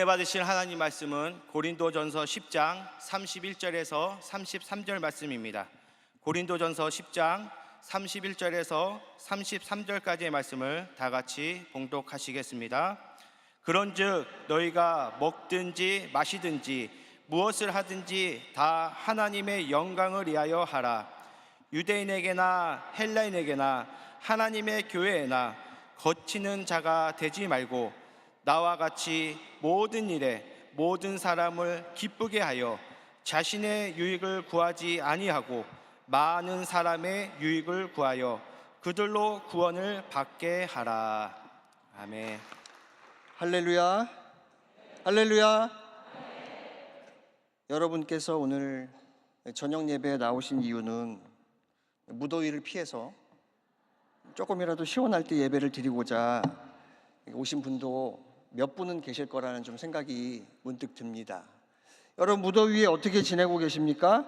받으실 하나님 말씀은 고린도전서 10장 31절에서 33절 말씀입니다. 고린도전서 10장 31절에서 33절까지의 말씀을 다 같이 봉독하시겠습니다. 그런즉 너희가 먹든지 마시든지 무엇을 하든지 다 하나님의 영광을 위하여 하라. 유대인에게나 헬라인에게나 하나님의 교회에나 거치는 자가 되지 말고 나와 같이 모든 일에 모든 사람을 기쁘게 하여 자신의 유익을 구하지 아니하고 많은 사람의 유익을 구하여 그들로 구원을 받게 하라. 아멘. 할렐루야, 할렐루야. 여러분께서 오늘 저녁 예배에 나오신 이유는 무더위를 피해서 조금이라도 시원할 때 예배를 드리고자 오신 분도 몇 분은 계실 거라는 좀 생각이 문득 듭니다. 여러분, 무더위에 어떻게 지내고 계십니까?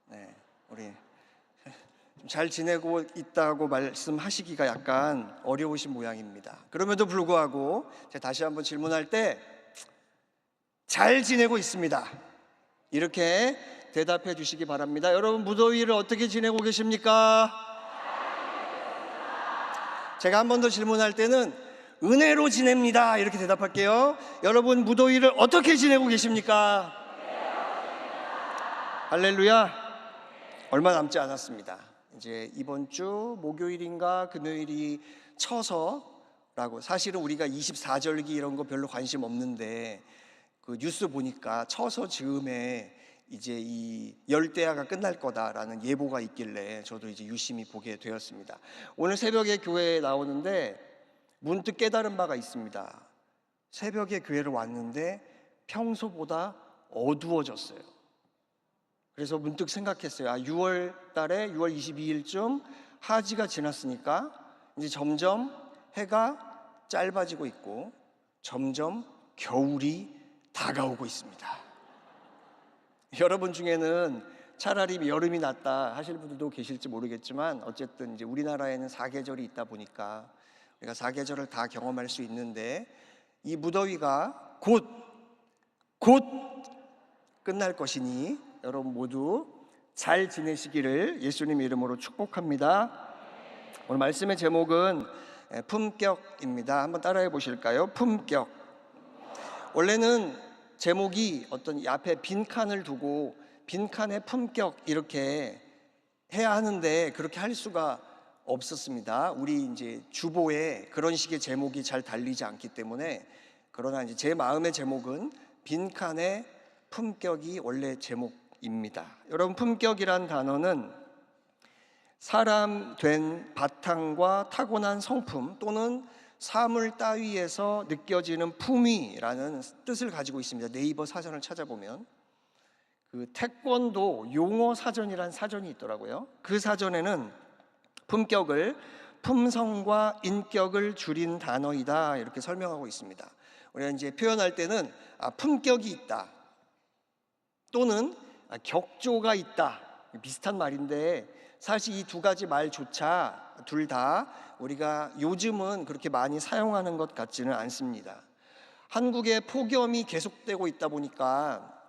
네, 우리 잘 지내고 있다고 말씀하시기가 약간 어려우신 모양입니다. 그럼에도 불구하고 제가 다시 한번 질문할 때 잘 지내고 있습니다, 이렇게 대답해 주시기 바랍니다. 여러분, 무더위를 어떻게 지내고 계십니까? 제가 한 번 더 질문할 때는 은혜로 지냅니다, 이렇게 대답할게요. 여러분, 무더위를 어떻게 지내고 계십니까? 할렐루야. 얼마 남지 않았습니다. 이제 이번 주 목요일인가 금요일이 처서라고, 사실은 우리가 24절기 이런 거 별로 관심 없는데 그 뉴스 보니까 처서 즈음에 이제 이 열대야가 끝날 거다라는 예보가 있길래 저도 이제 유심히 보게 되었습니다. 오늘 새벽에 교회에 나오는데 문득 깨달은 바가 있습니다. 새벽에 교회를 왔는데 평소보다 어두워졌어요. 그래서 문득 생각했어요. 6월 달에 6월 22일쯤 하지가 지났으니까 이제 점점 해가 짧아지고 있고 점점 겨울이 다가오고 있습니다. 여러분 중에는 차라리 여름이 낫다 하실 분들도 계실지 모르겠지만 어쨌든 이제 우리나라에는 사계절이 있다 보니까 우리가 사계절을 다 경험할 수 있는데 이 무더위가 곧 끝날 것이니 여러분 모두 잘 지내시기를 예수님 이름으로 축복합니다. 오늘 말씀의 제목은 품격입니다. 한번 따라해 보실까요? 품격. 원래는 제목이 어떤 앞에 빈칸을 두고 빈칸의 품격 이렇게 해야 하는데 그렇게 할 수가 없었습니다. 우리 이제 주보에 그런 식의 제목이 잘 달리지 않기 때문에. 그러나 이제 제 마음의 제목은 빈칸의 품격이 원래 제목입니다. 여러분, 품격이란 단어는 사람 된 바탕과 타고난 성품 또는 사물 따위에서 느껴지는 품위라는 뜻을 가지고 있습니다. 네이버 사전을 찾아보면 그 태권도 용어 사전이란 사전이 있더라고요. 그 사전에는 품격을 품성과 인격을 줄인 단어이다, 이렇게 설명하고 있습니다. 우리가 이제 표현할 때는 품격이 있다 또는 격조가 있다, 비슷한 말인데 사실 이 두 가지 말조차 둘 다 우리가 요즘은 그렇게 많이 사용하는 것 같지는 않습니다. 한국의 폭염이 계속되고 있다 보니까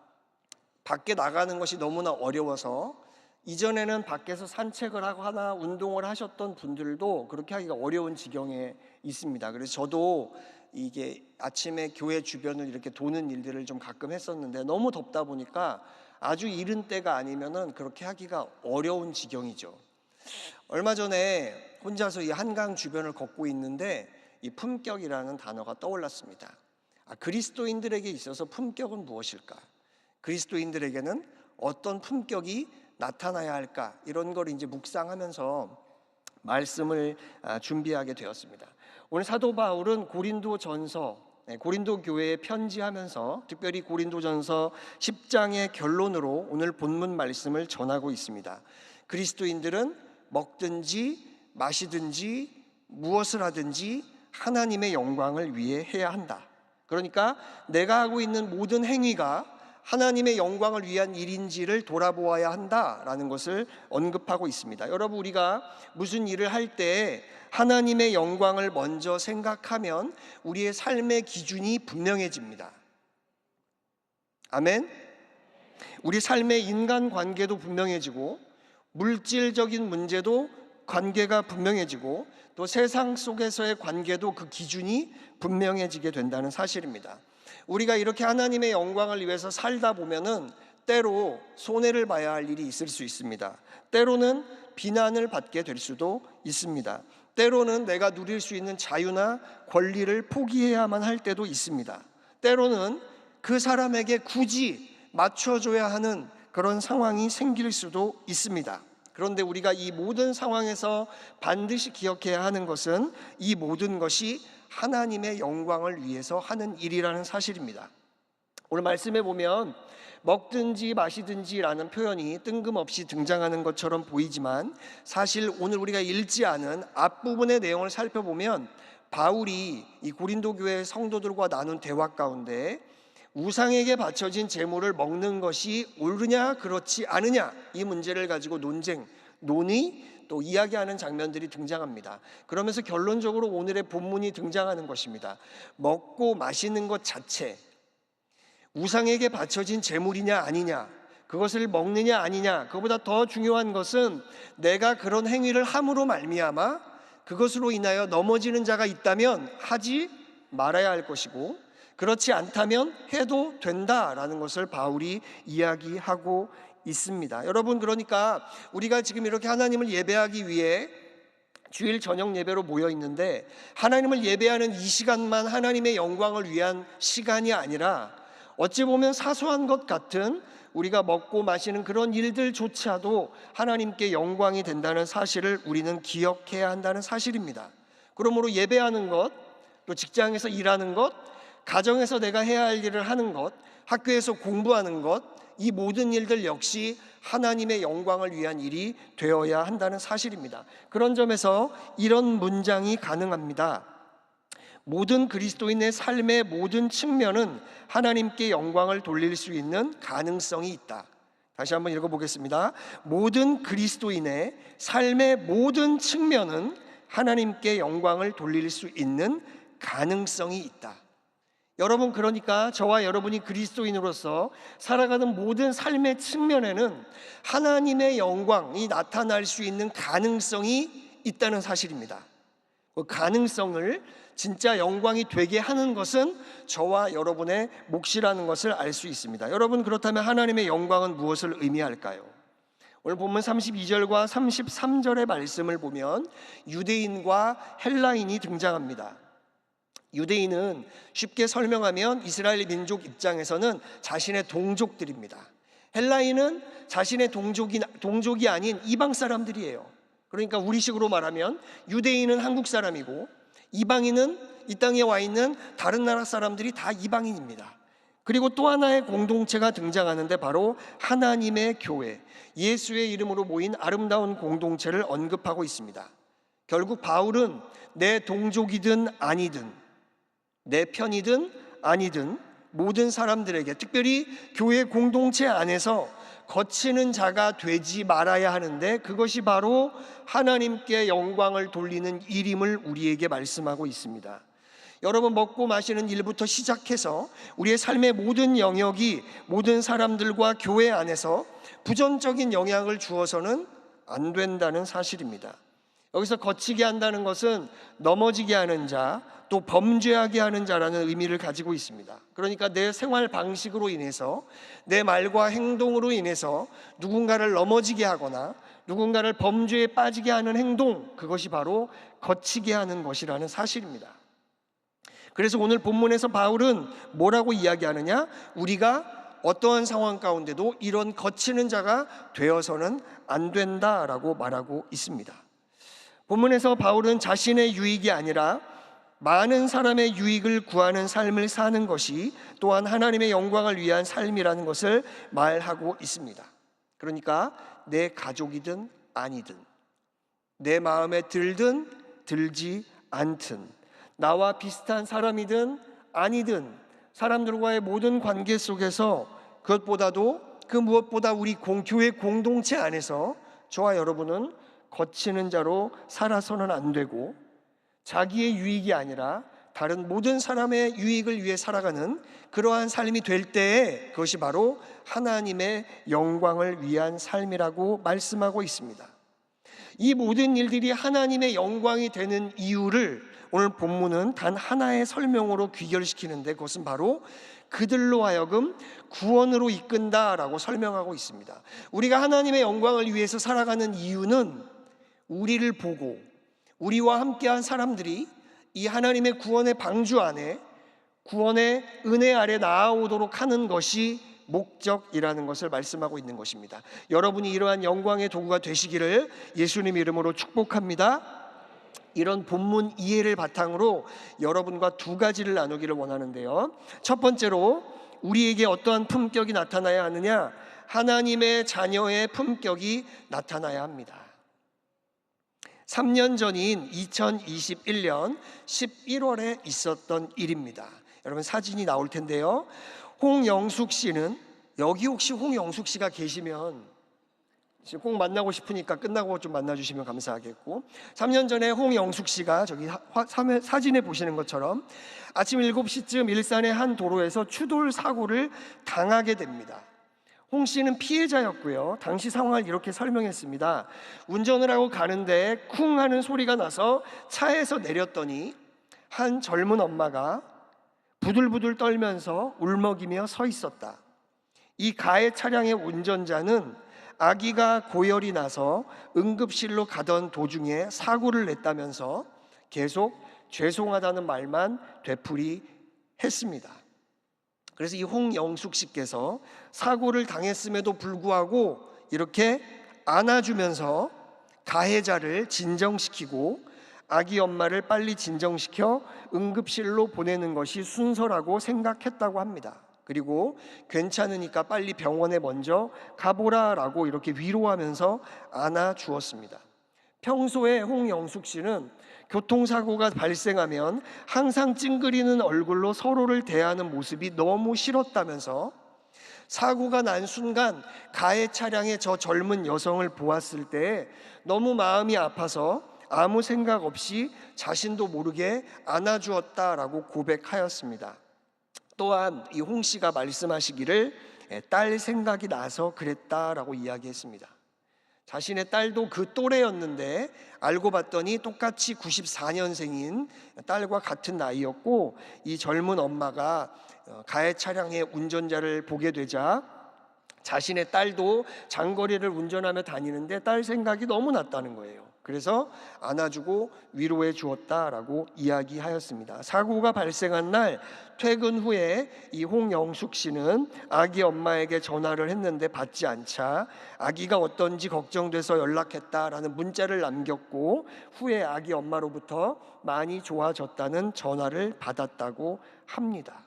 밖에 나가는 것이 너무나 어려워서 이전에는 밖에서 산책을 하거나 운동을 하셨던 분들도 그렇게 하기가 어려운 지경에 있습니다. 그래서 저도 이게 아침에 교회 주변을 이렇게 도는 일들을 좀 가끔 했었는데 너무 덥다 보니까 아주 이른 때가 아니면은 그렇게 하기가 어려운 지경이죠. 얼마 전에 혼자서 이 한강 주변을 걷고 있는데 이 품격이라는 단어가 떠올랐습니다. 그리스도인들에게 있어서 품격은 무엇일까? 그리스도인들에게는 어떤 품격이 나타나야 할까? 이런 걸 이제 묵상하면서 말씀을 준비하게 되었습니다. 오늘 사도 바울은 고린도 교회에 편지하면서 특별히 고린도전서 10장의 결론으로 오늘 본문 말씀을 전하고 있습니다. 그리스도인들은 먹든지 마시든지 무엇을 하든지 하나님의 영광을 위해 해야 한다. 그러니까 내가 하고 있는 모든 행위가 하나님의 영광을 위한 일인지를 돌아보아야 한다라는 것을 언급하고 있습니다. 여러분, 우리가 무슨 일을 할 때 하나님의 영광을 먼저 생각하면 우리의 삶의 기준이 분명해집니다. 아멘. 우리 삶의 인간관계도 분명해지고, 물질적인 문제도 관계가 분명해지고, 또 세상 속에서의 관계도 그 기준이 분명해지게 된다는 사실입니다. 우리가 이렇게 하나님의 영광을 위해서 살다 보면은 때로 손해를 봐야 할 일이 있을 수 있습니다. 때로는 비난을 받게 될 수도 있습니다. 때로는 내가 누릴 수 있는 자유나 권리를 포기해야만 할 때도 있습니다. 때로는 그 사람에게 굳이 맞춰줘야 하는 그런 상황이 생길 수도 있습니다. 그런데 우리가 이 모든 상황에서 반드시 기억해야 하는 것은 이 모든 것이 하나님의 영광을 위해서 하는 일이라는 사실입니다. 오늘 말씀에 보면 먹든지 마시든지라는 표현이 뜬금없이 등장하는 것처럼 보이지만, 사실 오늘 우리가 읽지 않은 앞부분의 내용을 살펴보면 바울이 이 고린도 교회 성도들과 나눈 대화 가운데 우상에게 바쳐진 제물을 먹는 것이 옳으냐 그렇지 않으냐, 이 문제를 가지고 논의, 또 이야기하는 장면들이 등장합니다. 그러면서 결론적으로 오늘의 본문이 등장하는 것입니다. 먹고 마시는 것 자체, 우상에게 바쳐진 제물이냐 아니냐, 그것을 먹느냐 아니냐, 그보다 더 중요한 것은 내가 그런 행위를 함으로 말미암아 그것으로 인하여 넘어지는 자가 있다면 하지 말아야 할 것이고, 그렇지 않다면 해도 된다라는 것을 바울이 이야기하고 있습니다. 여러분, 그러니까 우리가 지금 이렇게 하나님을 예배하기 위해 주일 저녁 예배로 모여 있는데, 하나님을 예배하는 이 시간만 하나님의 영광을 위한 시간이 아니라 어찌 보면 사소한 것 같은 우리가 먹고 마시는 그런 일들조차도 하나님께 영광이 된다는 사실을 우리는 기억해야 한다는 사실입니다. 그러므로 예배하는 것, 또 직장에서 일하는 것, 가정에서 내가 해야 할 일을 하는 것, 학교에서 공부하는 것, 이 모든 일들 역시 하나님의 영광을 위한 일이 되어야 한다는 사실입니다. 그런 점에서 이런 문장이 가능합니다. 모든 그리스도인의 삶의 모든 측면은 하나님께 영광을 돌릴 수 있는 가능성이 있다. 다시 한번 읽어보겠습니다. 모든 그리스도인의 삶의 모든 측면은 하나님께 영광을 돌릴 수 있는 가능성이 있다. 여러분, 그러니까 저와 여러분이 그리스도인으로서 살아가는 모든 삶의 측면에는 하나님의 영광이 나타날 수 있는 가능성이 있다는 사실입니다. 그 가능성을 진짜 영광이 되게 하는 것은 저와 여러분의 몫이라는 것을 알 수 있습니다. 여러분, 그렇다면 하나님의 영광은 무엇을 의미할까요? 오늘 본문 32절과 33절의 말씀을 보면 유대인과 헬라인이 등장합니다. 유대인은 쉽게 설명하면 이스라엘 민족 입장에서는 자신의 동족들입니다. 헬라인은 자신의 동족이 아닌 이방 사람들이에요. 그러니까 우리식으로 말하면 유대인은 한국 사람이고, 이방인은 이 땅에 와 있는 다른 나라 사람들이 다 이방인입니다. 그리고 또 하나의 공동체가 등장하는데 바로 하나님의 교회, 예수의 이름으로 모인 아름다운 공동체를 언급하고 있습니다. 결국 바울은 내 동족이든 아니든, 내 편이든 아니든 모든 사람들에게, 특별히 교회 공동체 안에서 거치는 자가 되지 말아야 하는데, 그것이 바로 하나님께 영광을 돌리는 일임을 우리에게 말씀하고 있습니다. 여러분, 먹고 마시는 일부터 시작해서 우리의 삶의 모든 영역이 모든 사람들과 교회 안에서 부정적인 영향을 주어서는 안 된다는 사실입니다. 여기서 거치게 한다는 것은 넘어지게 하는 자, 또 범죄하게 하는 자라는 의미를 가지고 있습니다. 그러니까 내 생활 방식으로 인해서, 내 말과 행동으로 인해서 누군가를 넘어지게 하거나 누군가를 범죄에 빠지게 하는 행동, 그것이 바로 거치게 하는 것이라는 사실입니다. 그래서 오늘 본문에서 바울은 뭐라고 이야기하느냐? 우리가 어떠한 상황 가운데도 이런 거치는 자가 되어서는 안 된다라고 말하고 있습니다. 본문에서 바울은 자신의 유익이 아니라 많은 사람의 유익을 구하는 삶을 사는 것이 또한 하나님의 영광을 위한 삶이라는 것을 말하고 있습니다. 그러니까 내 가족이든 아니든, 내 마음에 들든 들지 않든, 나와 비슷한 사람이든 아니든 사람들과의 모든 관계 속에서 그 무엇보다 우리 교회 공동체 안에서 저와 여러분은 거치는 자로 살아서는 안 되고, 자기의 유익이 아니라 다른 모든 사람의 유익을 위해 살아가는 그러한 삶이 될 때에 그것이 바로 하나님의 영광을 위한 삶이라고 말씀하고 있습니다. 이 모든 일들이 하나님의 영광이 되는 이유를 오늘 본문은 단 하나의 설명으로 귀결시키는데, 그것은 바로 그들로 하여금 구원으로 이끈다라고 설명하고 있습니다. 우리가 하나님의 영광을 위해서 살아가는 이유는 우리를 보고 우리와 함께한 사람들이 이 하나님의 구원의 방주 안에, 구원의 은혜 아래 나아오도록 하는 것이 목적이라는 것을 말씀하고 있는 것입니다. 여러분이 이러한 영광의 도구가 되시기를 예수님 이름으로 축복합니다. 이런 본문 이해를 바탕으로 여러분과 두 가지를 나누기를 원하는데요. 첫 번째로 우리에게 어떠한 품격이 나타나야 하느냐? 하나님의 자녀의 품격이 나타나야 합니다. 3년 전인 2021년 11월에 있었던 일입니다. 여러분 사진이 나올 텐데요. 홍영숙 씨는, 여기 혹시 홍영숙 씨가 계시면 지금 꼭 만나고 싶으니까 끝나고 좀 만나주시면 감사하겠고, 3년 전에 홍영숙 씨가 저기 사진에 보시는 것처럼 아침 7시쯤 일산의 한 도로에서 추돌 사고를 당하게 됩니다. 홍 씨는 피해자였고요. 당시 상황을 이렇게 설명했습니다. 운전을 하고 가는데 쿵 하는 소리가 나서 차에서 내렸더니 한 젊은 엄마가 부들부들 떨면서 울먹이며 서 있었다. 이 가해 차량의 운전자는 아기가 고열이 나서 응급실로 가던 도중에 사고를 냈다면서 계속 죄송하다는 말만 되풀이했습니다. 그래서 이 홍영숙 씨께서 사고를 당했음에도 불구하고 이렇게 안아주면서 가해자를 진정시키고 아기 엄마를 빨리 진정시켜 응급실로 보내는 것이 순서라고 생각했다고 합니다. 그리고 괜찮으니까 빨리 병원에 먼저 가보라라고 이렇게 위로하면서 안아주었습니다. 평소에 홍영숙 씨는 교통사고가 발생하면 항상 찡그리는 얼굴로 서로를 대하는 모습이 너무 싫었다면서 사고가 난 순간 가해 차량의 저 젊은 여성을 보았을 때 너무 마음이 아파서 아무 생각 없이 자신도 모르게 안아주었다라고 고백하였습니다. 또한 이 홍 씨가 말씀하시기를 딸 생각이 나서 그랬다라고 이야기했습니다. 자신의 딸도 그 또래였는데 알고 봤더니 똑같이 94년생인 딸과 같은 나이였고, 이 젊은 엄마가 가해 차량의 운전자를 보게 되자 자신의 딸도 장거리를 운전하며 다니는데 딸 생각이 너무 났다는 거예요. 그래서 안아주고 위로해 주었다라고 이야기하였습니다. 사고가 발생한 날 퇴근 후에 이 홍영숙 씨는 아기 엄마에게 전화를 했는데 받지 않자 아기가 어떤지 걱정돼서 연락했다라는 문자를 남겼고, 후에 아기 엄마로부터 많이 좋아졌다는 전화를 받았다고 합니다.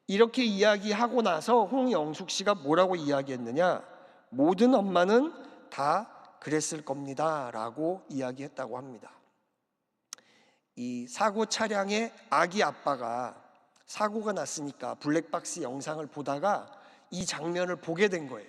이렇게 이야기하고 나서 홍영숙 씨가 뭐라고 이야기했느냐? 모든 엄마는 다 그랬을 겁니다 라고 이야기했다고 합니다. 이 사고 차량의 아기 아빠가 사고가 났으니까 블랙박스 영상을 보다가 이 장면을 보게 된 거예요.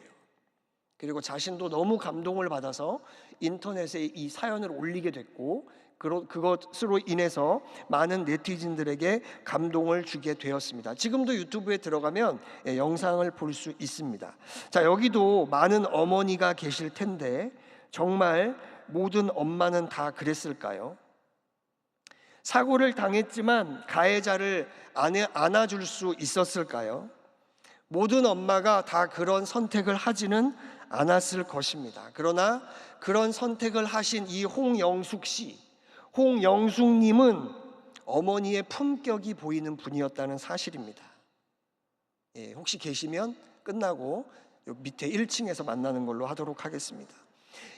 그리고 자신도 너무 감동을 받아서 인터넷에 이 사연을 올리게 됐고, 그것으로 인해서 많은 네티즌들에게 감동을 주게 되었습니다. 지금도 유튜브에 들어가면 영상을 볼 수 있습니다. 자, 여기도 많은 어머니가 계실 텐데 정말 모든 엄마는 다 그랬을까요? 사고를 당했지만 가해자를 안아줄 수 있었을까요? 모든 엄마가 다 그런 선택을 하지는 않았을 것입니다. 그러나 그런 선택을 하신 이 홍영숙 씨, 홍영숙님은 어머니의 품격이 보이는 분이었다는 사실입니다. 혹시 계시면 끝나고 밑에 1층에서 만나는 걸로 하도록 하겠습니다.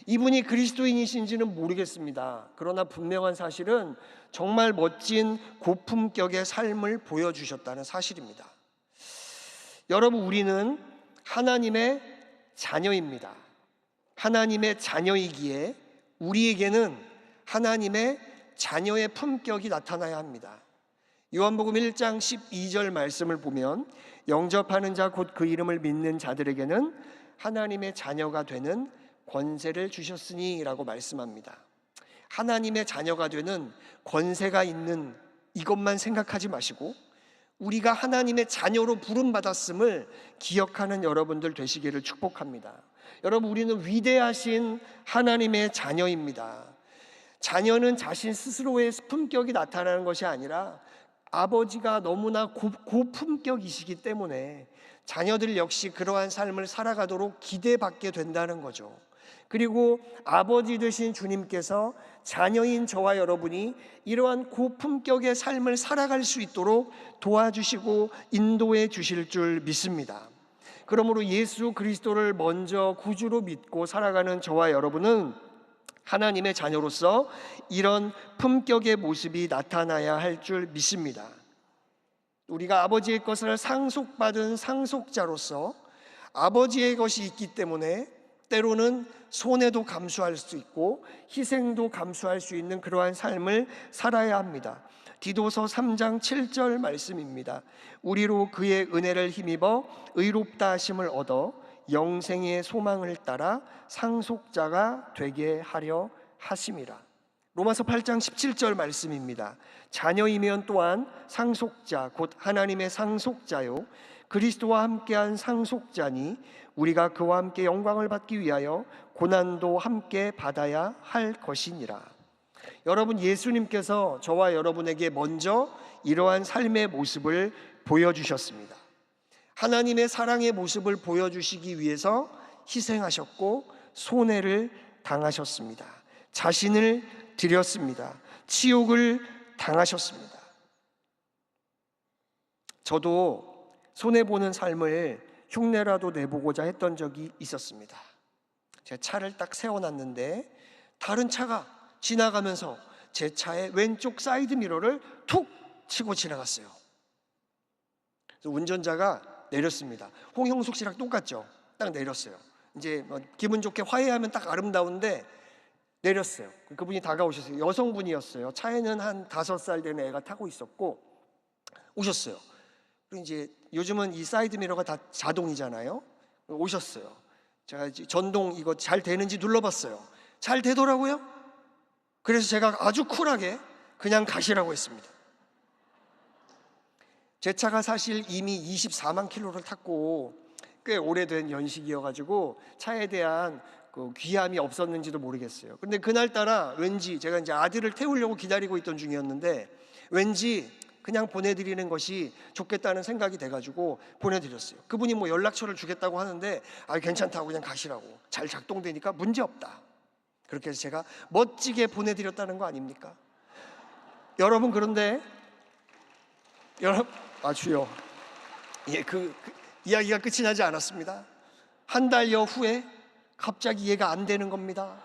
이분이 그리스도인이신지는 모르겠습니다. 그러나 분명한 사실은 정말 멋진 고품격의 삶을 보여주셨다는 사실입니다. 여러분, 우리는 하나님의 자녀입니다. 하나님의 자녀이기에 우리에게는 하나님의 자녀의 품격이 나타나야 합니다. 요한복음 1장 12절 말씀을 보면 영접하는 자 곧 그 이름을 믿는 자들에게는 하나님의 자녀가 되는 권세를 주셨으니 라고 말씀합니다. 하나님의 자녀가 되는 권세가 있는 이것만 생각하지 마시고 우리가 하나님의 자녀로 부름받았음을 기억하는 여러분들 되시기를 축복합니다. 여러분, 우리는 위대하신 하나님의 자녀입니다. 자녀는 자신 스스로의 품격이 나타나는 것이 아니라 아버지가 너무나 고품격이시기 때문에 자녀들 역시 그러한 삶을 살아가도록 기대받게 된다는 거죠. 그리고 아버지 되신 주님께서 자녀인 저와 여러분이 이러한 고품격의 삶을 살아갈 수 있도록 도와주시고 인도해 주실 줄 믿습니다. 그러므로 예수 그리스도를 먼저 구주로 믿고 살아가는 저와 여러분은 하나님의 자녀로서 이런 품격의 모습이 나타나야 할 줄 믿습니다. 우리가 아버지의 것을 상속받은 상속자로서 아버지의 것이 있기 때문에 때로는 손해도 감수할 수 있고 희생도 감수할 수 있는 그러한 삶을 살아야 합니다. 디도서 3장 7절 말씀입니다. 우리로 그의 은혜를 힘입어 의롭다 하심을 얻어 영생의 소망을 따라 상속자가 되게 하려 하심이라. 로마서 8장 17절 말씀입니다. 자녀이면 또한 상속자 곧 하나님의 상속자요 그리스도와 함께한 상속자니 우리가 그와 함께 영광을 받기 위하여 고난도 함께 받아야 할 것이니라. 여러분, 예수님께서 저와 여러분에게 먼저 이러한 삶의 모습을 보여주셨습니다. 하나님의 사랑의 모습을 보여주시기 위해서 희생하셨고 손해를 당하셨습니다. 자신을 드렸습니다. 치욕을 당하셨습니다. 저도 손해보는 삶을 흉내라도 내보고자 했던 적이 있었습니다. 제 차를 딱 세워놨는데 다른 차가 지나가면서 제 차의 왼쪽 사이드 미러를 툭 치고 지나갔어요. 그래서 운전자가 내렸습니다. 홍형숙 씨랑 똑같죠? 딱 내렸어요. 이제 기분 좋게 화해하면 딱 아름다운데 내렸어요. 그분이 다가오셨어요. 여성분이었어요. 차에는 한 5살 되는 애가 타고 있었고 오셨어요. 그리고 이제 요즘은 이 사이드 미러가 다 자동이잖아요. 오셨어요. 제가 전동 이거 잘 되는지 눌러봤어요. 잘 되더라고요. 그래서 제가 아주 쿨하게 그냥 가시라고 했습니다. 제 차가 사실 이미 24만 킬로를 탔고 꽤 오래된 연식이어가지고 차에 대한 그 귀함이 없었는지도 모르겠어요. 근데 그날따라 왠지 제가 이제 아들을 태우려고 기다리고 있던 중이었는데 왠지 그냥 보내드리는 것이 좋겠다는 생각이 돼가지고 보내드렸어요. 그분이 뭐 연락처를 주겠다고 하는데 괜찮다고 그냥 가시라고, 잘 작동되니까 문제없다, 그렇게 해서 제가 멋지게 보내드렸다는 거 아닙니까? 여러분, 그런데 주여, 그 이야기가 끝이 나지 않았습니다. 한 달여 후에 갑자기 이해가 안 되는 겁니다.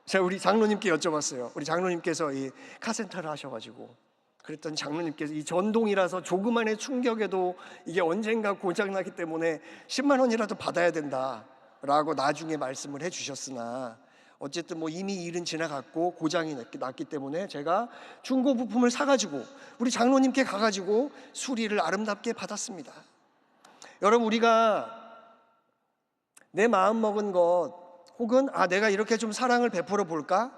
제가 우리 장로님께 여쭤봤어요. 우리 장로님께서 이 카센터를 하셔가지고 그랬더니 장로님께서 이 전동이라서 조그만의 충격에도 이게 언젠가 고장나기 때문에 10만 원이라도 받아야 된다라고 나중에 말씀을 해주셨으나 어쨌든 뭐 이미 일은 지나갔고 고장이 났기 때문에 제가 중고 부품을 사가지고 우리 장로님께 가가지고 수리를 아름답게 받았습니다. 여러분, 우리가 내 마음 먹은 것 혹은 내가 이렇게 좀 사랑을 베풀어 볼까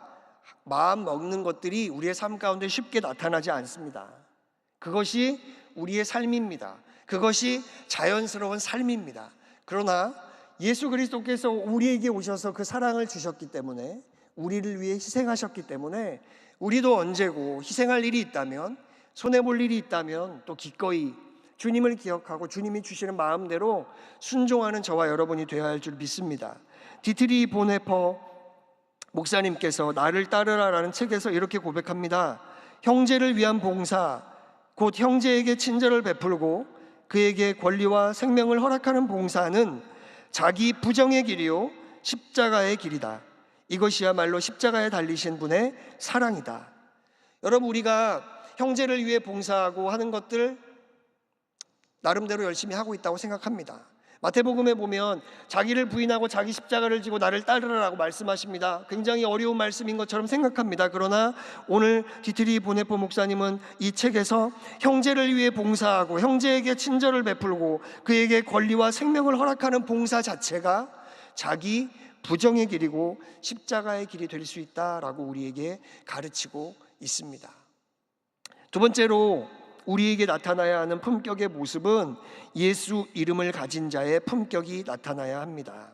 마음 먹는 것들이 우리의 삶 가운데 쉽게 나타나지 않습니다. 그것이 우리의 삶입니다. 그것이 자연스러운 삶입니다. 그러나 예수 그리스도께서 우리에게 오셔서 그 사랑을 주셨기 때문에, 우리를 위해 희생하셨기 때문에 우리도 언제고 희생할 일이 있다면, 손해볼 일이 있다면 또 기꺼이 주님을 기억하고 주님이 주시는 마음대로 순종하는 저와 여러분이 되어야 할 줄 믿습니다. 디트리 보네퍼 목사님께서 나를 따르라라는 책에서 이렇게 고백합니다. 형제를 위한 봉사, 곧 형제에게 친절을 베풀고 그에게 권리와 생명을 허락하는 봉사는 자기 부정의 길이요 십자가의 길이다. 이것이야말로 십자가에 달리신 분의 사랑이다. 여러분, 우리가 형제를 위해 봉사하고 하는 것들 나름대로 열심히 하고 있다고 생각합니다. 마태복음에 보면 자기를 부인하고 자기 십자가를 지고 나를 따르라고 말씀하십니다. 굉장히 어려운 말씀인 것처럼 생각합니다. 그러나 오늘 디트리 보네포 목사님은 이 책에서 형제를 위해 봉사하고 형제에게 친절을 베풀고 그에게 권리와 생명을 허락하는 봉사 자체가 자기 부정의 길이고 십자가의 길이 될 수 있다라고 우리에게 가르치고 있습니다. 두 번째로 우리에게 나타나야 하는 품격의 모습은 예수 이름을 가진 자의 품격이 나타나야 합니다.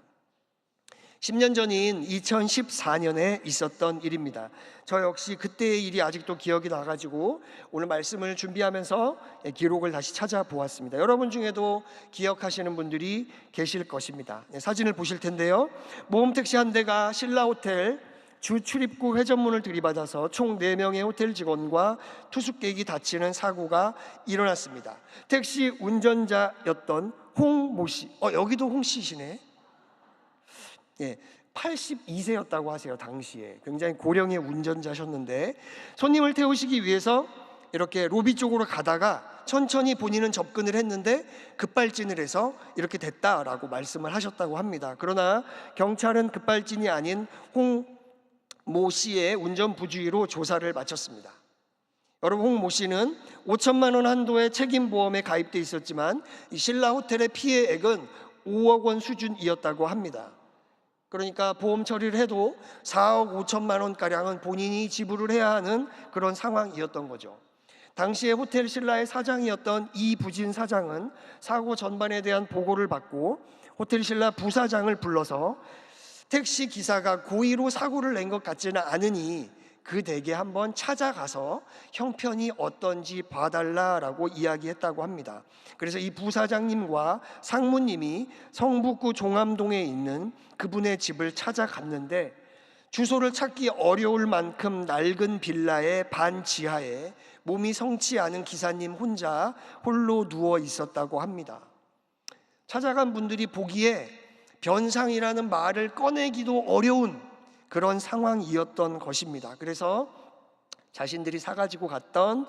10년 전인 2014년에 있었던 일입니다. 저 역시 그때의 일이 아직도 기억이 나가지고 오늘 말씀을 준비하면서 기록을 다시 찾아보았습니다. 여러분 중에도 기억하시는 분들이 계실 것입니다. 사진을 보실 텐데요, 모험택시 한 대가 신라호텔 주 출입구 회전문을 들이받아서 총 4명의 호텔 직원과 투숙객이 다치는 사고가 일어났습니다. 택시 운전자였던 홍모 씨, 여기도 홍 씨시네. 82세였다고 하세요. 당시에 굉장히 고령의 운전자셨는데 손님을 태우시기 위해서 이렇게 로비 쪽으로 가다가 천천히 본인은 접근을 했는데 급발진을 해서 이렇게 됐다라고 말씀을 하셨다고 합니다. 그러나 경찰은 급발진이 아닌 홍모 씨의 운전 부주의로 조사를 마쳤습니다. 여러분, 홍모 씨는 5천만 원 한도의 책임보험에 가입돼 있었지만 이 신라 호텔의 피해액은 5억 원 수준이었다고 합니다. 그러니까 보험 처리를 해도 4억 5천만 원가량은 본인이 지불을 해야 하는 그런 상황이었던 거죠. 당시에 호텔 신라의 사장이었던 이부진 사장은 사고 전반에 대한 보고를 받고 호텔 신라 부사장을 불러서 택시 기사가 고의로 사고를 낸 것 같지는 않으니 그 댁에 한번 찾아가서 형편이 어떤지 봐달라라고 이야기했다고 합니다. 그래서 이 부사장님과 상무님이 성북구 종암동에 있는 그분의 집을 찾아갔는데 주소를 찾기 어려울 만큼 낡은 빌라의 반지하에 몸이 성치 않은 기사님 혼자 홀로 누워 있었다고 합니다. 찾아간 분들이 보기에 변상이라는 말을 꺼내기도 어려운 그런 상황이었던 것입니다. 그래서 자신들이 사가지고 갔던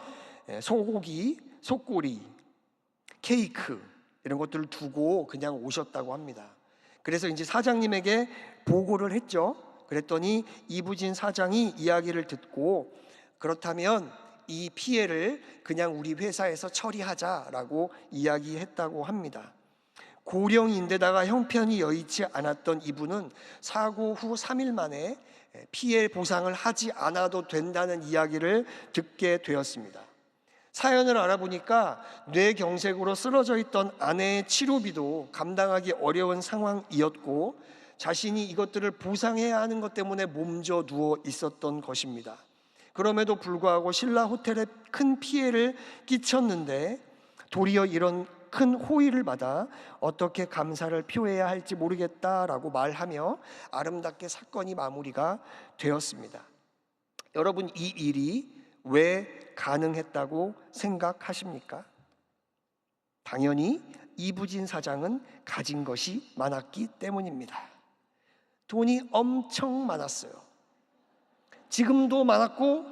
소고기, 속꼬리, 케이크 이런 것들을 두고 그냥 오셨다고 합니다. 그래서 이제 사장님에게 보고를 했죠. 그랬더니 이부진 사장이 이야기를 듣고 그렇다면 이 피해를 그냥 우리 회사에서 처리하자라고 이야기했다고 합니다. 고령인데다가 형편이 여의치 않았던 이분은 사고 후 3일 만에 피해 보상을 하지 않아도 된다는 이야기를 듣게 되었습니다. 사연을 알아보니까 뇌경색으로 쓰러져 있던 아내의 치료비도 감당하기 어려운 상황이었고 자신이 이것들을 보상해야 하는 것 때문에 몸져 누워 있었던 것입니다. 그럼에도 불구하고 신라 호텔에 큰 피해를 끼쳤는데 도리어 이런 큰 호의를 받아 어떻게 감사를 표해야 할지 모르겠다라고 말하며 아름답게 사건이 마무리가 되었습니다. 여러분, 이 일이 왜 가능했다고 생각하십니까? 당연히 이부진 사장은 가진 것이 많았기 때문입니다. 돈이 엄청 많았어요. 지금도 많았고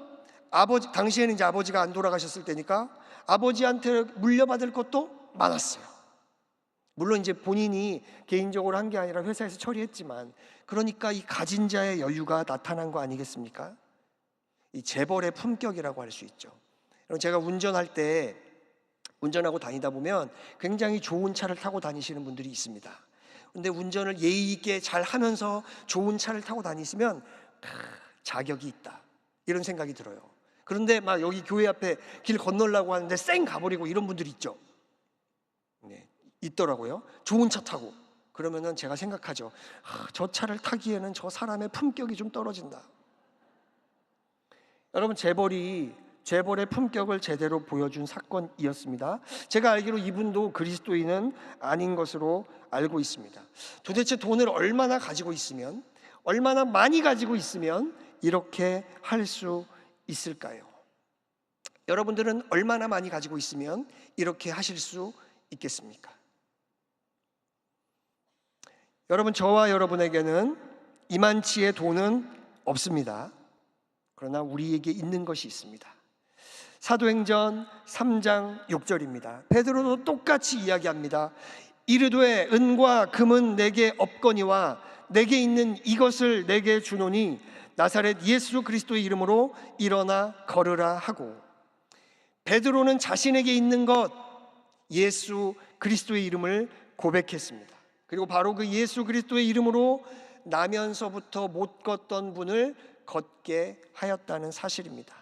당시에는 이제 아버지가 안 돌아가셨을 때니까 아버지한테 물려받을 것도 많았어요. 물론 이제 본인이 개인적으로 한 게 아니라 회사에서 처리했지만 그러니까 이 가진 자의 여유가 나타난 거 아니겠습니까? 이 재벌의 품격이라고 할 수 있죠. 제가 운전하고 다니다 보면 굉장히 좋은 차를 타고 다니시는 분들이 있습니다. 근데 운전을 예의 있게 잘 하면서 좋은 차를 타고 다니시면 자격이 있다 이런 생각이 들어요. 그런데 막 여기 교회 앞에 길 건너려고 하는데 쌩 가버리고 이런 분들이 있죠. 네, 있더라고요. 좋은 차 타고. 그러면은 제가 생각하죠. 저 차를 타기에는 저 사람의 품격이 좀 떨어진다. 여러분, 재벌의 품격을 제대로 보여준 사건이었습니다. 제가 알기로 이분도 그리스도인은 아닌 것으로 알고 있습니다. 도대체 돈을 얼마나 가지고 있으면, 얼마나 많이 가지고 있으면 이렇게 할 수 있을까요? 여러분들은 얼마나 많이 가지고 있으면 이렇게 하실 수 있겠습니까? 여러분, 저와 여러분에게는 이만치의 돈은 없습니다. 그러나 우리에게 있는 것이 있습니다. 사도행전 3장 6절입니다. 베드로도 똑같이 이야기합니다. 이르되 은과 금은 내게 없거니와 내게 있는 이것을 내게 주노니 나사렛 예수 그리스도의 이름으로 일어나 걸으라 하고, 베드로는 자신에게 있는 것 예수 그리스도의 이름을 고백했습니다. 그리고 바로 그 예수 그리스도의 이름으로 나면서부터 못 걷던 분을 걷게 하였다는 사실입니다.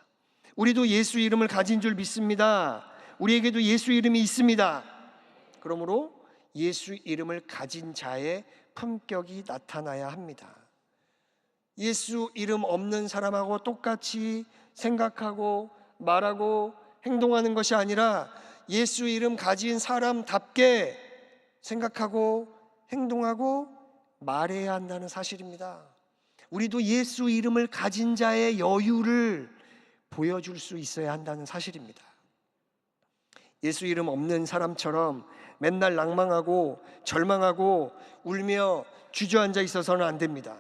우리도 예수 이름을 가진 줄 믿습니다. 우리에게도 예수 이름이 있습니다. 그러므로 예수 이름을 가진 자의 품격이 나타나야 합니다. 예수 이름 없는 사람하고 똑같이 생각하고 말하고 행동하는 것이 아니라 예수 이름 가진 사람답게 생각하고 행동하고 말해야 한다는 사실입니다. 우리도 예수 이름을 가진 자의 여유를 보여줄 수 있어야 한다는 사실입니다. 예수 이름 없는 사람처럼 맨날 낭망하고 절망하고 울며 주저앉아 있어서는 안 됩니다.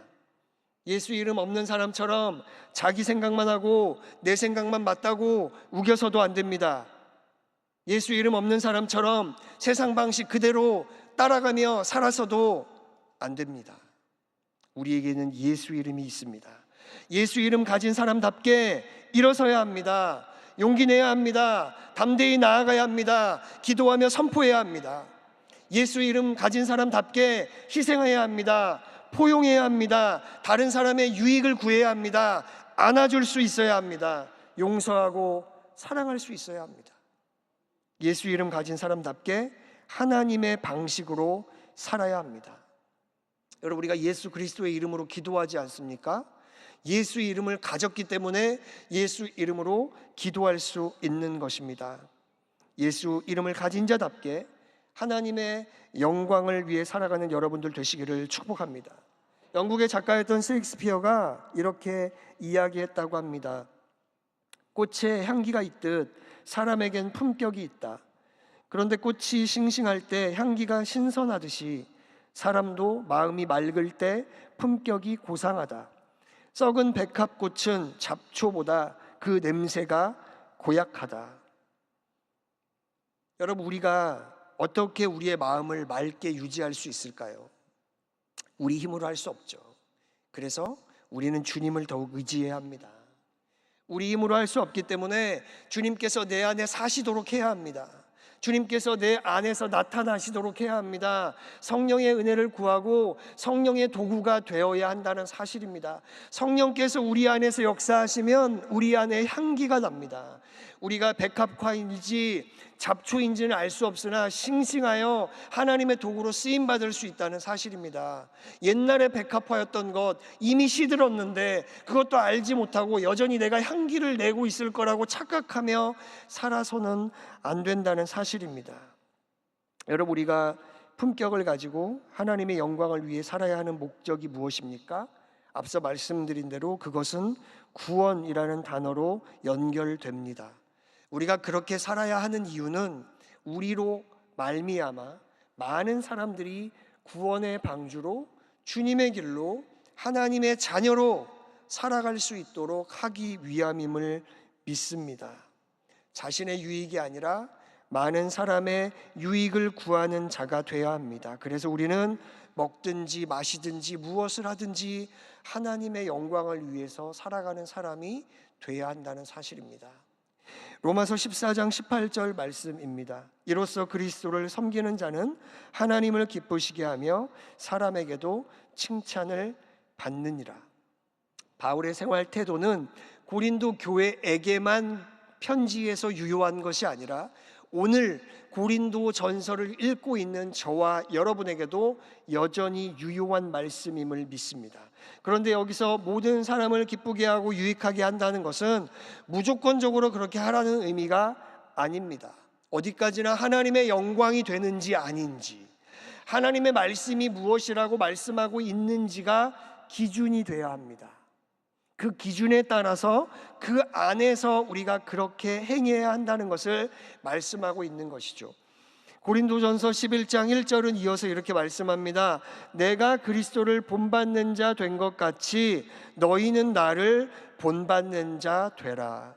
예수 이름 없는 사람처럼 자기 생각만 하고 내 생각만 맞다고 우겨서도 안 됩니다. 예수 이름 없는 사람처럼 세상 방식 그대로 따라가며 살아서도 안 됩니다. 우리에게는 예수 이름이 있습니다. 예수 이름 가진 사람답게 일어서야 합니다. 용기 내야 합니다. 담대히 나아가야 합니다. 기도하며 선포해야 합니다. 예수 이름 가진 사람답게 희생해야 합니다. 포용해야 합니다. 다른 사람의 유익을 구해야 합니다. 안아줄 수 있어야 합니다. 용서하고 사랑할 수 있어야 합니다. 예수 이름 가진 사람답게 하나님의 방식으로 살아야 합니다. 여러분, 우리가 예수 그리스도의 이름으로 기도하지 않습니까? 예수 이름을 가졌기 때문에 예수 이름으로 기도할 수 있는 것입니다. 예수 이름을 가진 자답게 하나님의 영광을 위해 살아가는 여러분들 되시기를 축복합니다. 영국의 작가였던 셰익스피어가 이렇게 이야기했다고 합니다. 꽃에 향기가 있듯 사람에겐 품격이 있다. 그런데 꽃이 싱싱할 때 향기가 신선하듯이 사람도 마음이 맑을 때 품격이 고상하다. 썩은 백합꽃은 잡초보다 그 냄새가 고약하다. 여러분, 우리가 어떻게 우리의 마음을 맑게 유지할 수 있을까요? 우리 힘으로 할 수 없죠. 그래서 우리는 주님을 더욱 의지해야 합니다. 우리 힘으로 할 수 없기 때문에 주님께서 내 안에 사시도록 해야 합니다. 주님께서 내 안에서 나타나시도록 해야 합니다. 성령의 은혜를 구하고 성령의 도구가 되어야 한다는 사실입니다. 성령께서 우리 안에서 역사하시면 우리 안에 향기가 납니다. 우리가 백합화인지 잡초인지는 알 수 없으나 싱싱하여 하나님의 도구로 쓰임받을 수 있다는 사실입니다. 옛날에 백합화였던 것 이미 시들었는데 그것도 알지 못하고 여전히 내가 향기를 내고 있을 거라고 착각하며 살아서는 안 된다는 사실입니다. 여러분, 우리가 품격을 가지고 하나님의 영광을 위해 살아야 하는 목적이 무엇입니까? 앞서 말씀드린 대로 그것은 구원이라는 단어로 연결됩니다. 우리가 그렇게 살아야 하는 이유는 우리로 말미암아 많은 사람들이 구원의 방주로 주님의 길로 하나님의 자녀로 살아갈 수 있도록 하기 위함임을 믿습니다. 자신의 유익이 아니라 많은 사람의 유익을 구하는 자가 되어야 합니다. 그래서 우리는 먹든지 마시든지 무엇을 하든지 하나님의 영광을 위해서 살아가는 사람이 되어야 한다는 사실입니다. 로마서 14장 18절 말씀입니다. 이로써 그리스도를 섬기는 자는 하나님을 기쁘시게 하며 사람에게도 칭찬을 받느니라. 바울의 생활 태도는 고린도 교회에게만 편지에서 유효한 것이 아니라 오늘 고린도 전서를 읽고 있는 저와 여러분에게도 여전히 유효한 말씀임을 믿습니다. 그런데 여기서 모든 사람을 기쁘게 하고 유익하게 한다는 것은 무조건적으로 그렇게 하라는 의미가 아닙니다. 어디까지나 하나님의 영광이 되는지 아닌지, 하나님의 말씀이 무엇이라고 말씀하고 있는지가 기준이 되어야 합니다. 그 기준에 따라서 그 안에서 우리가 그렇게 행해야 한다는 것을 말씀하고 있는 것이죠. 고린도전서 11장 1절은 이어서 이렇게 말씀합니다. 내가 그리스도를 본받는 자 된 것 같이 너희는 나를 본받는 자 되라.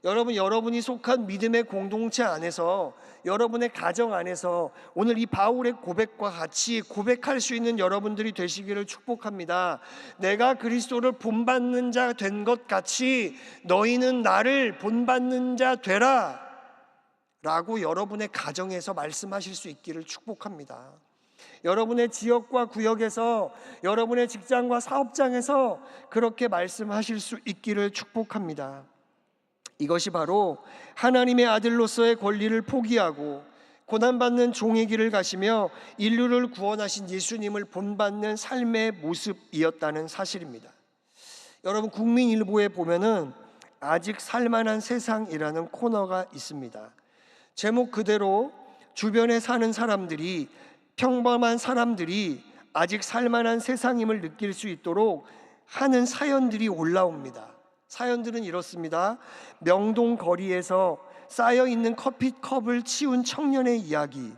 여러분이 속한 믿음의 공동체 안에서, 여러분의 가정 안에서 오늘 이 바울의 고백과 같이 고백할 수 있는 여러분들이 되시기를 축복합니다. 내가 그리스도를 본받는 자 된 것 같이 너희는 나를 본받는 자 되라 라고 여러분의 가정에서 말씀하실 수 있기를 축복합니다. 여러분의 지역과 구역에서, 여러분의 직장과 사업장에서 그렇게 말씀하실 수 있기를 축복합니다. 이것이 바로 하나님의 아들로서의 권리를 포기하고 고난받는 종의 길을 가시며 인류를 구원하신 예수님을 본받는 삶의 모습이었다는 사실입니다. 여러분, 국민일보에 보면은 아직 살만한 세상이라는 코너가 있습니다. 제목 그대로 주변에 사는 사람들이, 평범한 사람들이 아직 살만한 세상임을 느낄 수 있도록 하는 사연들이 올라옵니다. 사연들은 이렇습니다. 명동 거리에서 쌓여있는 커피컵을 치운 청년의 이야기,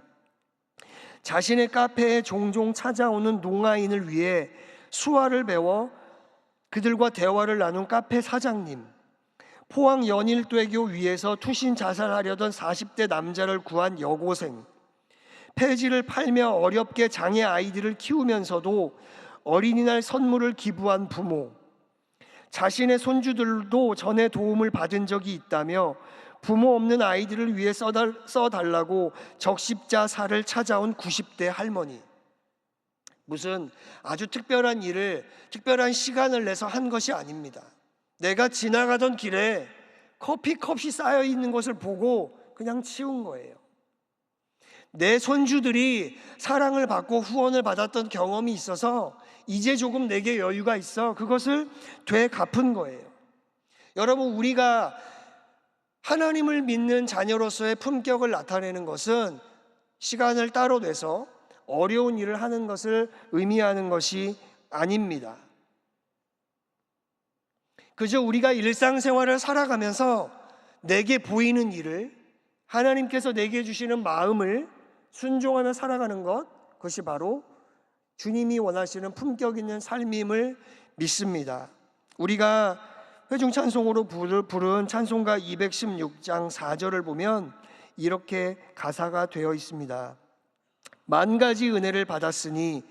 자신의 카페에 종종 찾아오는 농아인을 위해 수화를 배워 그들과 대화를 나눈 카페 사장님, 포항 연일대교 위에서 투신 자살하려던 40대 남자를 구한 여고생, 폐지를 팔며 어렵게 장애 아이들을 키우면서도 어린이날 선물을 기부한 부모, 자신의 손주들도 전에 도움을 받은 적이 있다며 부모 없는 아이들을 위해 써달라고 적십자 살을 찾아온 90대 할머니. 무슨 아주 특별한 일을, 특별한 시간을 내서 한 것이 아닙니다. 내가 지나가던 길에 커피컵이 쌓여 있는 것을 보고 그냥 치운 거예요. 내 손주들이 사랑을 받고 후원을 받았던 경험이 있어서 이제 조금 내게 여유가 있어 그것을 되갚은 거예요. 여러분, 우리가 하나님을 믿는 자녀로서의 품격을 나타내는 것은 시간을 따로 내서 어려운 일을 하는 것을 의미하는 것이 아닙니다. 그저 우리가 일상생활을 살아가면서 내게 보이는 일을, 하나님께서 내게 주시는 마음을 순종하며 살아가는 것, 그것이 바로 주님이 원하시는 품격 있는 삶임을 믿습니다. 우리가 회중 찬송으로 부른 찬송가 216장 4절을 보면 이렇게 가사가 되어 있습니다. 만 가지 은혜를 받았으니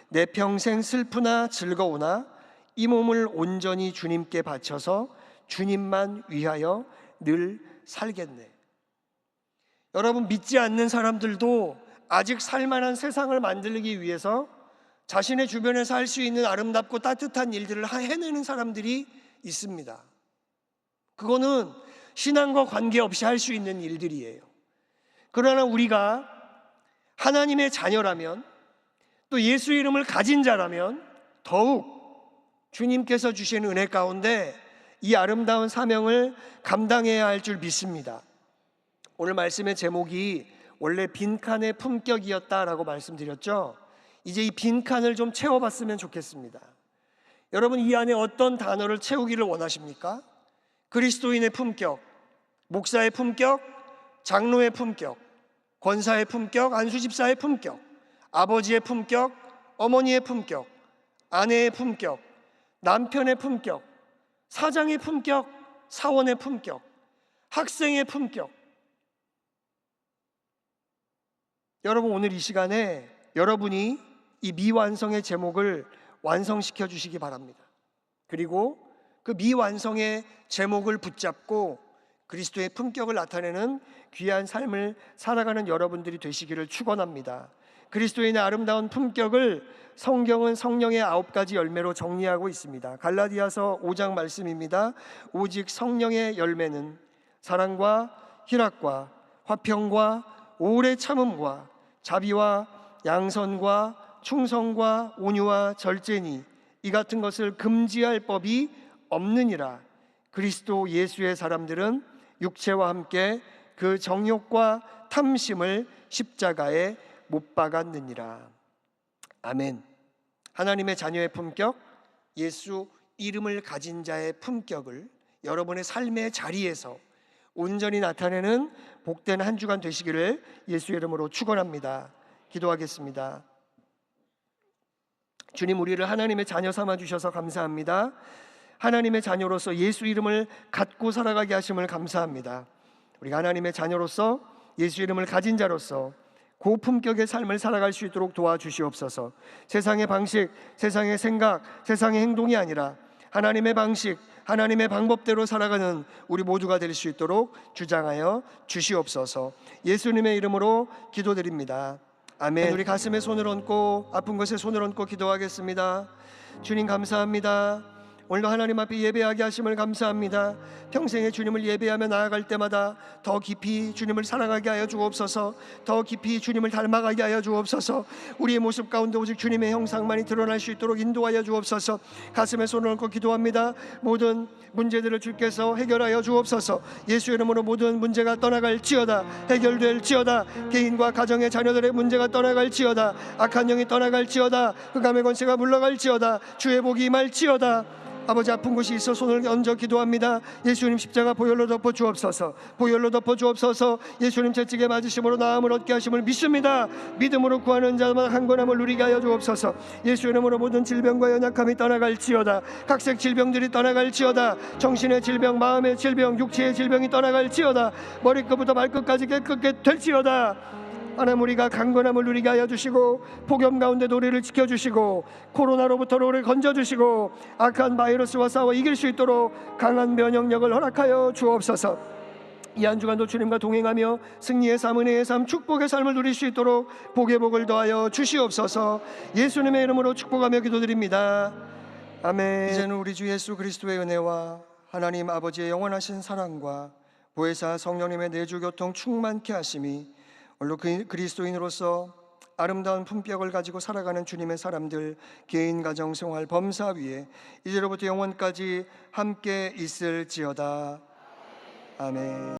내 평생 슬프나 즐거우나 이 몸을 온전히 주님께 바쳐서 주님만 위하여 늘 살겠네. 여러분, 믿지 않는 사람들도 아직 살만한 세상을 만들기 위해서 자신의 주변에서 할 수 있는 아름답고 따뜻한 일들을 해내는 사람들이 있습니다. 그거는 신앙과 관계없이 할 수 있는 일들이에요. 그러나 우리가 하나님의 자녀라면, 또 예수 이름을 가진 자라면 더욱 주님께서 주신 은혜 가운데 이 아름다운 사명을 감당해야 할 줄 믿습니다. 오늘 말씀의 제목이 원래 빈칸의 품격이었다라고 말씀드렸죠. 이제 이 빈칸을 좀 채워봤으면 좋겠습니다. 여러분, 이 안에 어떤 단어를 채우기를 원하십니까? 그리스도인의 품격, 목사의 품격, 장로의 품격, 권사의 품격, 안수집사의 품격, 아버지의 품격, 어머니의 품격, 아내의 품격, 남편의 품격, 사장의 품격, 사원의 품격, 학생의 품격. 여러분, 오늘 이 시간에 여러분이 이 미완성의 제목을 완성시켜 주시기 바랍니다. 그리고 그 미완성의 제목을 붙잡고 그리스도의 품격을 나타내는 귀한 삶을 살아가는 여러분들이 되시기를 축원합니다. 그리스도인의 아름다운 품격을 성경은 성령의 9가지 열매로 정리하고 있습니다. 갈라디아서 5장 말씀입니다. 오직 성령의 열매는 사랑과 희락과 화평과 오래 참음과 자비와 양선과 충성과 온유와 절제니 이 같은 것을 금지할 법이 없느니라. 그리스도 예수의 사람들은 육체와 함께 그 정욕과 탐심을 십자가에 못 박았느니라. 아멘. 하나님의 자녀의 품격, 예수 이름을 가진 자의 품격을 여러분의 삶의 자리에서 온전히 나타내는 복된 한 주간 되시기를 예수의 이름으로 축원합니다. 기도하겠습니다. 주님, 우리를 하나님의 자녀 삼아 주셔서 감사합니다. 하나님의 자녀로서 예수 이름을 갖고 살아가게 하심을 감사합니다. 우리가 하나님의 자녀로서 예수 이름을 가진 자로서 고품격의 삶을 살아갈 수 있도록 도와주시옵소서. 세상의 방식, 세상의 생각, 세상의 행동이 아니라 하나님의 방식, 하나님의 방법대로 살아가는 우리 모두가 될 수 있도록 주장하여 주시옵소서. 예수님의 이름으로 기도드립니다. 아멘. 우리 가슴에 손을 얹고 아픈 곳에 손을 얹고 기도하겠습니다. 주님 감사합니다. 오늘도 하나님 앞에 예배하게 하심을 감사합니다. 평생에 주님을 예배하며 나아갈 때마다 더 깊이 주님을 사랑하게 하여 주옵소서. 더 깊이 주님을 닮아가게 하여 주옵소서. 우리의 모습 가운데 오직 주님의 형상만이 드러날 수 있도록 인도하여 주옵소서. 가슴에 손을 얹고 기도합니다. 모든 문제들을 주께서 해결하여 주옵소서. 예수 이름으로 모든 문제가 떠나갈지어다. 해결될지어다. 개인과 가정의 자녀들의 문제가 떠나갈지어다. 악한 영이 떠나갈지어다. 흑암의 권세가 물러갈지어다. 주의 복이 임할지어다. 아버지, 아픈 곳이 있어 손을 얹어 기도합니다. 예수님 십자가 보혈로 덮어 주옵소서. 보혈로 덮어 주옵소서. 예수님 채찍에 맞으심으로 나음을 얻게 하심을 믿습니다. 믿음으로 구하는 자마다 강건함을 누리게 하여 주옵소서. 예수 이름으로 모든 질병과 연약함이 떠나갈지어다. 각색 질병들이 떠나갈지어다. 정신의 질병, 마음의 질병, 육체의 질병이 떠나갈지어다. 머리끝부터 발끝까지 깨끗게 될지어다. 하나님, 우리가 강건함을 누리게 하여 주시고 폭염 가운데 우리를 지켜주시고 코로나로부터 우리를 건져주시고 악한 바이러스와 싸워 이길 수 있도록 강한 면역력을 허락하여 주옵소서. 이 한 주간도 주님과 동행하며 승리의 삶, 은혜의 삶, 축복의 삶을 누릴 수 있도록 복의 복을 더하여 주시옵소서. 예수님의 이름으로 축복하며 기도드립니다. 아멘. 이제는 우리 주 예수 그리스도의 은혜와 하나님 아버지의 영원하신 사랑과 보혜사 성령님의 내주 교통 충만케 하심이 오늘도 그리스도인으로서 아름다운 품격을 가지고 살아가는 주님의 사람들, 개인, 가정, 생활, 범사 위에 이제로부터 영원까지 함께 있을지어다. 아멘.